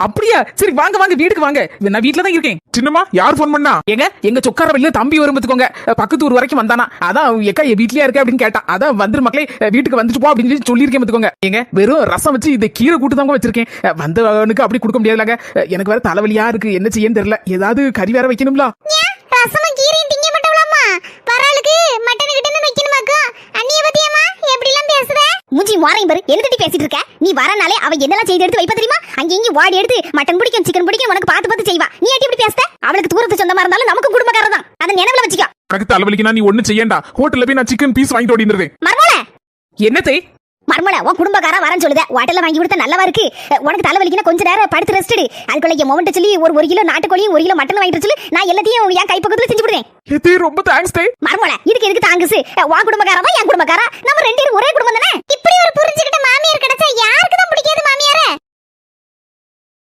அப்படியா? சரி வாங்க வாங்க வீட்டுக்கு வாங்க, நான் வீட்டுல தான் இருக்கேன். சின்னம்மா யார் போன் பண்ணா? எங்க சொக்கார வழியில தம்பி வரும் பாத்துக்கோங்க, பக்கத்து ஊர் வரைக்கும் வந்தானா. அதான் எக்கா வீட்லயே இருக்க அப்படின்னு கேட்டான். அதான் வந்துரு மக்களே, வீட்டுக்கு வந்துட்டு போ அப்படின்னு சொல்லியிருக்கேன் பாத்துக்கோங்க. எங்க வெறும் ரசம் வச்சு இந்த கீரை கூட்டு தாங்க வச்சிருக்கேன். வந்தவனுக்கு அப்படி கொடுக்க முடியாதுலங்க. எனக்கு வேற தலைவலியா இருக்கு, என்ன செய்யன்னு தெரியல. ஏதாவது கறி வேற வைக்கணும்ல. ரசமும் கீரையும் திங்க மாட்டவளாமா? வராளுக்கு மட்டன் கிட்டன்னு வைக்கணுமாக்கா? அண்ணிய பத்தியம்மா எப்படி எல்லாம் பேசுற? மூஞ்சி மாறையும் பாரு, என்ன தட்டி பேசிட்டு இருக்க? நீ வரனாலே அவ என்னெல்லாம் செய்து எடுத்து வைப்ப தெரியுமா? அங்கேயும் வாடி எடுத்து மட்டன் பிடிக்கும் சிக்கன் பிடிக்கும் உனக்கு பார்த்து பார்த்து செய்வா. நீ ஏட்டி இப்படி பேசுற? அவளுக்கு தூரத்து சொந்தமா இருந்தாலும் நமக்கு குடும்பக்காரர் தான், அதை நினைவுல வச்சுக்கோ. எனக்கு தலைவலிக்குனா நீ ஒண்ணு செய்யண்டா, ஹோட்டல்ல போய் நான் சிக்கன் பீஸ் வாங்கிட்டு ஓடிடுறேன். மர்மோளே என்னத்தை மர்மோளே, உன் குடும்பக்காரன் வரன்னு சொல்லுத, ஹோட்டல்ல வாங்கி கொடுத்தா நல்லவா இருக்கு. உனக்கு தலைவலிக்குனா கொஞ்ச நேரம் படுத்து ரெஸ்ட் எடு. அதுக்குள்ள என் மொமெண்ட் சொல்லி ஒரு கிலோ நாட்டுக்கோழியும் 1 கிலோ மட்டன் வாங்கிட்டு சொல்லி நான் எல்லாத்தையும் என் கை பக்கத்துல செஞ்சு விடுறேன். ஏதே ரொம்ப தேங்க்ஸ் டே. மர்மோளே, இதுக்கு எதுக்கு தாங்குஸ்? உன் குடும்பக்காரவா என் குடும்பக்காரா? நம்ம ரெண்டு பேரும் ஒரே குடும்பம் தானே. இப்படி ஒரு புரிஞ்சுக்கிட்ட மாமியார் கிடைச்சா யாருக்கு